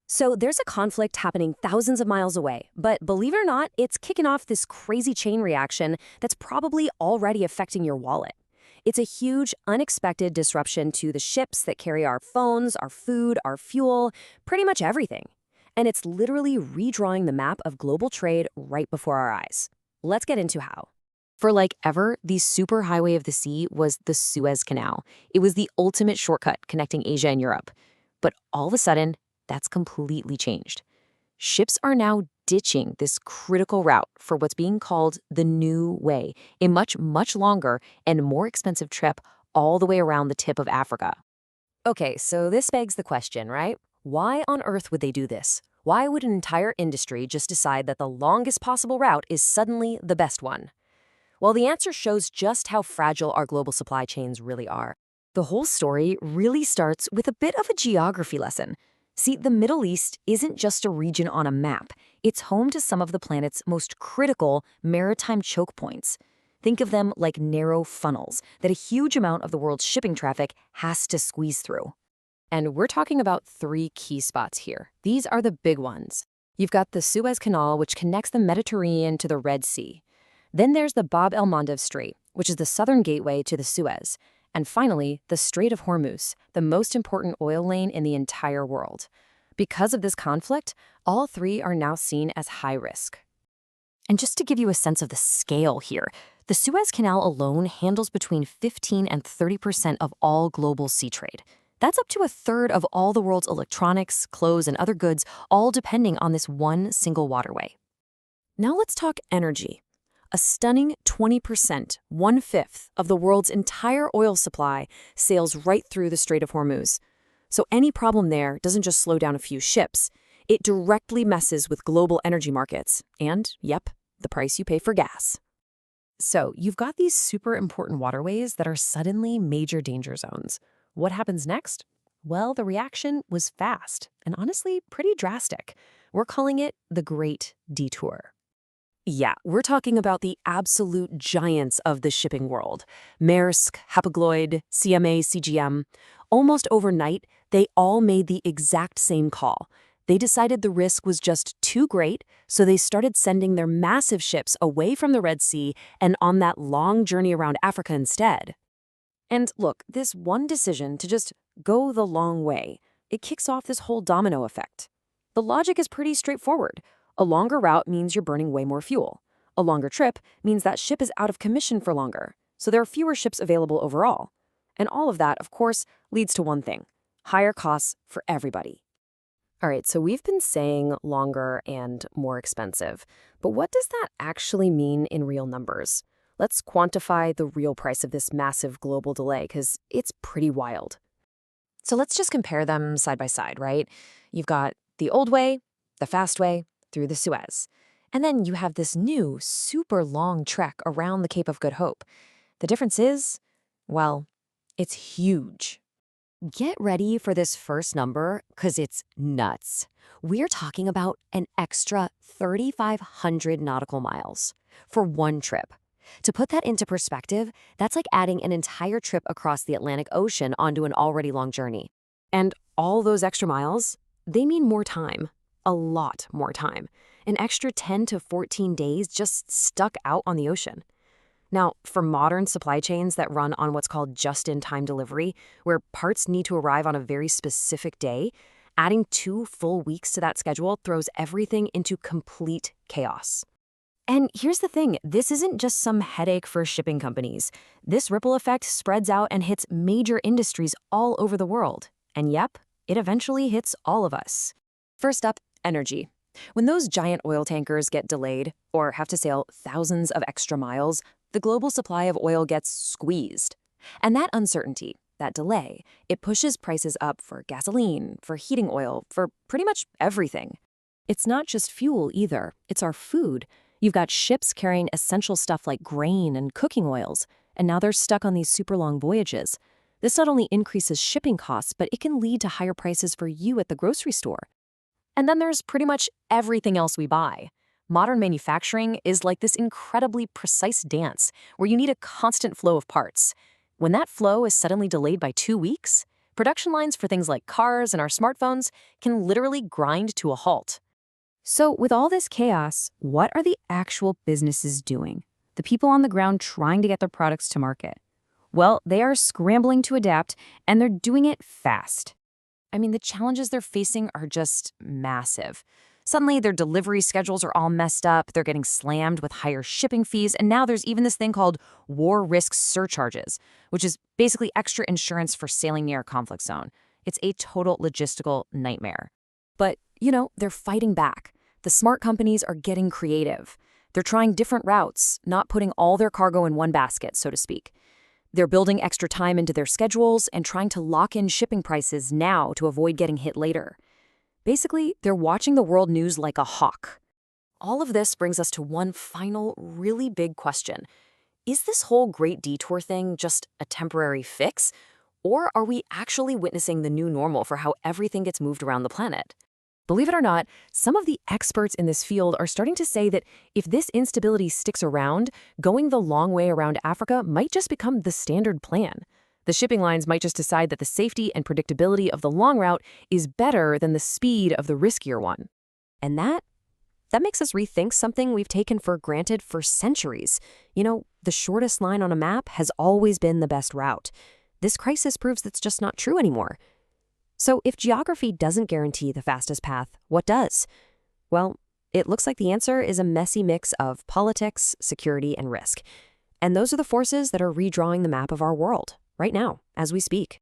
So there's a conflict happening thousands of miles away, but believe it or not, it's kicking off this crazy chain reaction that's probably already affecting your wallet. It's a huge, unexpected disruption to the ships that carry our phones, our food, our fuel, pretty much everything. And it's literally redrawing the map of global trade right before our eyes. Let's get into how. For like ever, the superhighway of the sea was the Suez Canal. It was the ultimate shortcut connecting Asia and Europe. But all of a sudden, that's completely changed. Ships are now ditching this critical route for what's being called the New Way, a much, much longer and more expensive trip all the way around the tip of Africa. Okay, so this begs the question, right? Why on earth would they do this? Why would an entire industry just decide that the longest possible route is suddenly the best one? Well, the answer shows just how fragile our global supply chains really are. The whole story really starts with a bit of a geography lesson. See, the Middle East isn't just a region on a map. It's home to some of the planet's most critical maritime choke points. Think of them like narrow funnels that a huge amount of the world's shipping traffic has to squeeze through. And we're talking about three key spots here. These are the big ones. You've got the Suez Canal, which connects the Mediterranean to the Red Sea. Then there's the Bab el-Mandeb Strait, which is the southern gateway to the Suez. And finally, the Strait of Hormuz, the most important oil lane in the entire world. Because of this conflict, all three are now seen as high risk. And just to give you a sense of the scale here, the Suez Canal alone handles between 15 and 30% of all global sea trade. That's up to a third of all the world's electronics, clothes, and other goods, all depending on this one single waterway. Now let's talk energy. A stunning 20%, 1/5 of the world's entire oil supply sails right through the Strait of Hormuz. So any problem there doesn't just slow down a few ships. It directly messes with global energy markets and, yep, the price you pay for gas. So you've got these super important waterways that are suddenly major danger zones. What happens next? Well, the reaction was fast and honestly pretty drastic. We're calling it the Great Detour. Yeah, we're talking about the absolute giants of the shipping world. Maersk, Hapag-Lloyd, CMA, CGM. Almost overnight, they all made the exact same call. They decided the risk was just too great, so they started sending their massive ships away from the Red Sea and on that long journey around Africa instead. And look, this one decision to just go the long way, it kicks off this whole domino effect. The logic is pretty straightforward. A longer route means you're burning way more fuel. A longer trip means that ship is out of commission for longer, so there are fewer ships available overall. And all of that, of course, leads to one thing: higher costs for everybody. All right, so we've been saying longer and more expensive, but what does that actually mean in real numbers? Let's quantify the real price of this massive global delay, because it's pretty wild. So let's just compare them side by side, right? You've got the old way, the fast way, through the Suez. And then you have this new, super long trek around the Cape of Good Hope. The difference is, well, it's huge. Get ready for this first number, because it's nuts. We're talking about an extra 3,500 nautical miles for one trip. To put that into perspective, that's like adding an entire trip across the Atlantic Ocean onto an already long journey. And all those extra miles, they mean more time. A lot more time. An extra 10 to 14 days just stuck out on the ocean. Now, for modern supply chains that run on what's called just-in-time delivery, where parts need to arrive on a very specific day, adding 2 full weeks to that schedule throws everything into complete chaos. And here's the thing, this isn't just some headache for shipping companies. This ripple effect spreads out and hits major industries all over the world. And yep, it eventually hits all of us. First up, energy. When those giant oil tankers get delayed or have to sail thousands of extra miles, the global supply of oil gets squeezed. And that uncertainty, that delay, it pushes prices up for gasoline, for heating oil, for pretty much everything. It's not just fuel either, it's our food. You've got ships carrying essential stuff like grain and cooking oils, and now they're stuck on these super long voyages. This not only increases shipping costs, but it can lead to higher prices for you at the grocery store. And then there's pretty much everything else we buy. Modern manufacturing is like this incredibly precise dance where you need a constant flow of parts. When that flow is suddenly delayed by 2 weeks, Production lines for things like cars and our smartphones can literally grind to a halt. So with all this chaos, what are the actual businesses doing? The people on the ground trying to get their products to market? Well, they are scrambling to adapt, and they're doing it fast. I mean, the challenges they're facing are just massive. Suddenly, their delivery schedules are all messed up, they're getting slammed with higher shipping fees, and now there's even this thing called war risk surcharges, which is basically extra insurance for sailing near a conflict zone. It's a total logistical nightmare. But, they're fighting back. The smart companies are getting creative. They're trying different routes, not putting all their cargo in one basket, so to speak. They're building extra time into their schedules and trying to lock in shipping prices now to avoid getting hit later. Basically, they're watching the world news like a hawk. All of this brings us to one final, really big question. Is this whole Great Detour thing just a temporary fix? Or are we actually witnessing the new normal for how everything gets moved around the planet? Believe it or not, some of the experts in this field are starting to say that if this instability sticks around, going the long way around Africa might just become the standard plan. The shipping lines might just decide that the safety and predictability of the long route is better than the speed of the riskier one. And that makes us rethink something we've taken for granted for centuries. The shortest line on a map has always been the best route. This crisis proves that's just not true anymore. So if geography doesn't guarantee the fastest path, what does? Well, it looks like the answer is a messy mix of politics, security, and risk. And those are the forces that are redrawing the map of our world right now, as we speak.